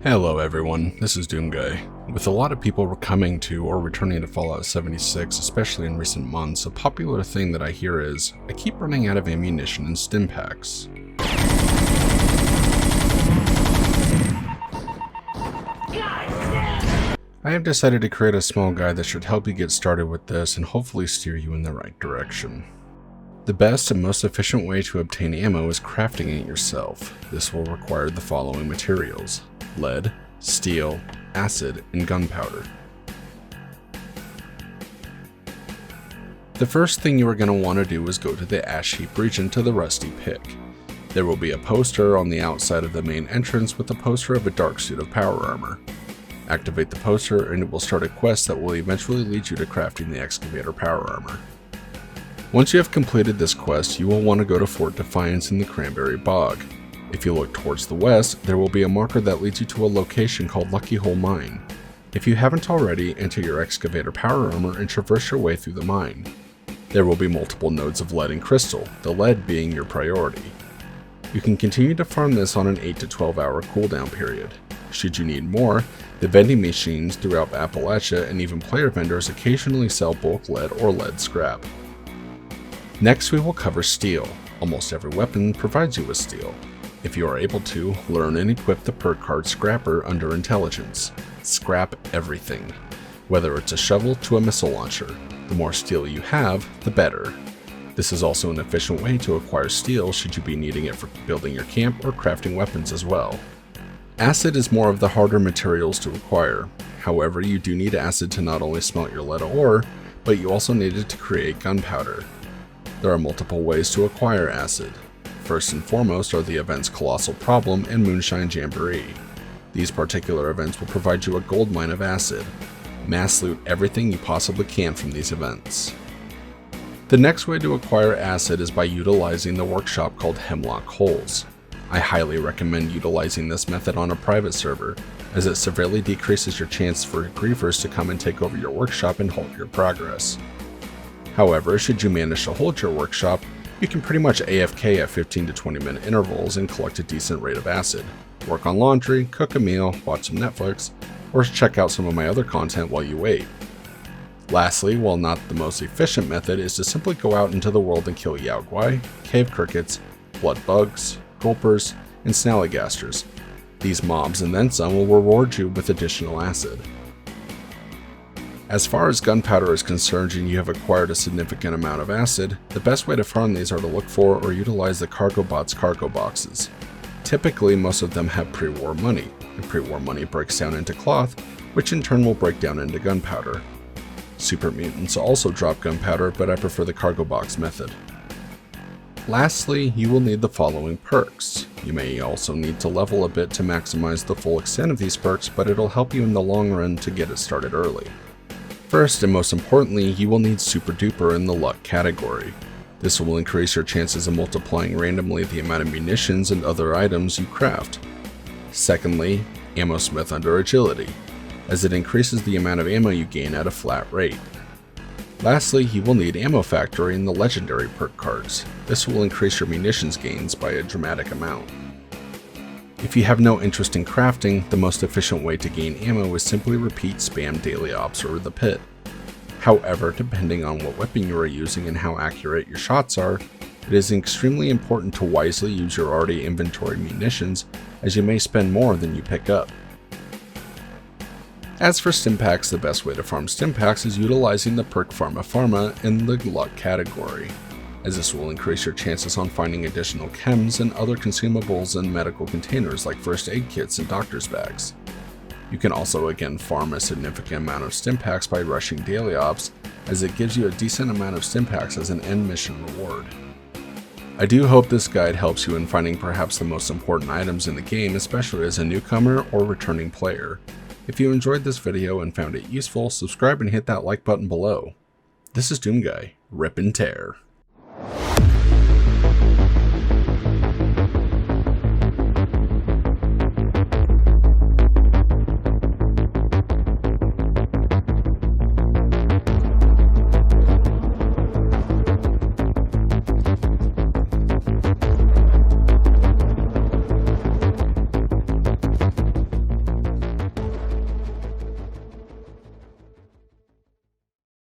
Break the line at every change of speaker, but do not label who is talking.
Hello everyone, this is Doomguy. With a lot of people coming to or returning to Fallout 76, especially in recent months, a popular thing that I hear is, I keep running out of ammunition and Stimpaks. I have decided to create a small guide that should help you get started with this and hopefully steer you in the right direction. The best and most efficient way to obtain ammo is crafting it yourself. This will require the following materials: lead, steel, acid, and gunpowder. The first thing you are going to want to do is go to the ash heap region to the rusty pick. There will be a poster on the outside of the main entrance with a poster of a dark suit of power armor. Activate the poster and it will start a quest that will eventually lead you to crafting the excavator power armor. Once you have completed this quest, you will want to go to Fort Defiance in the Cranberry Bog. If you look towards the west, there will be a marker that leads you to a location called Lucky Hole Mine. If you haven't already, enter your excavator power armor and traverse your way through the mine. There will be multiple nodes of lead and crystal, the lead being your priority. You can continue to farm this on an 8 to 12 hour cooldown period. Should you need more, the vending machines throughout Appalachia and even player vendors occasionally sell bulk lead or lead scrap. Next we will cover steel. Almost every weapon provides you with steel. If you are able to, learn and equip the perk card Scrapper under Intelligence. Scrap everything, whether it's a shovel to a missile launcher. The more steel you have, the better. This is also an efficient way to acquire steel should you be needing it for building your camp or crafting weapons as well. Acid is more of the harder materials to acquire. However, you do need acid to not only smelt your lead ore, but you also need it to create gunpowder. There are multiple ways to acquire acid. First and foremost are the events Colossal Problem and Moonshine Jamboree. These particular events will provide you a gold mine of acid. Mass loot everything you possibly can from these events. The next way to acquire acid is by utilizing the workshop called Hemlock Holes. I highly recommend utilizing this method on a private server, as it severely decreases your chance for griefers to come and take over your workshop and halt your progress. However, should you manage to hold your workshop, you can pretty much AFK at 15 to 20 minute intervals and collect a decent rate of acid. Work on laundry, cook a meal, watch some Netflix, or check out some of my other content while you wait. Lastly, while not the most efficient method, is to simply go out into the world and kill Yaogwai, cave crickets, blood bugs, gulpers, and snallygasters. These mobs and then some will reward you with additional acid. As far as gunpowder is concerned and you have acquired a significant amount of acid, the best way to farm these are to look for or utilize the Cargo Bot's cargo boxes. Typically, most of them have pre-war money, and pre-war money breaks down into cloth, which in turn will break down into gunpowder. Super mutants also drop gunpowder, but I prefer the cargo box method. Lastly, you will need the following perks. You may also need to level a bit to maximize the full extent of these perks, but it'll help you in the long run to get it started early. First and most importantly, you will need Super Duper in the luck category. This will increase your chances of multiplying randomly the amount of munitions and other items you craft. Secondly, Ammo Smith under agility, as it increases the amount of ammo you gain at a flat rate. Lastly, you will need Ammo Factory in the legendary perk cards. This will increase your munitions gains by a dramatic amount. If you have no interest in crafting, the most efficient way to gain ammo is simply repeat spam daily ops or the pit. However, depending on what weapon you are using and how accurate your shots are, it is extremely important to wisely use your already inventory munitions, as you may spend more than you pick up. As for Stimpaks, the best way to farm Stimpaks is utilizing the perk Pharma in the luck category, as this will increase your chances on finding additional chems and other consumables in medical containers like first aid kits and doctor's bags. You can also again farm a significant amount of Stimpaks by rushing daily ops, as it gives you a decent amount of Stimpaks as an end mission reward. I do hope this guide helps you in finding perhaps the most important items in the game, especially as a newcomer or returning player. If you enjoyed this video and found it useful, subscribe and hit that like button below. This is Doomguy, rip and tear.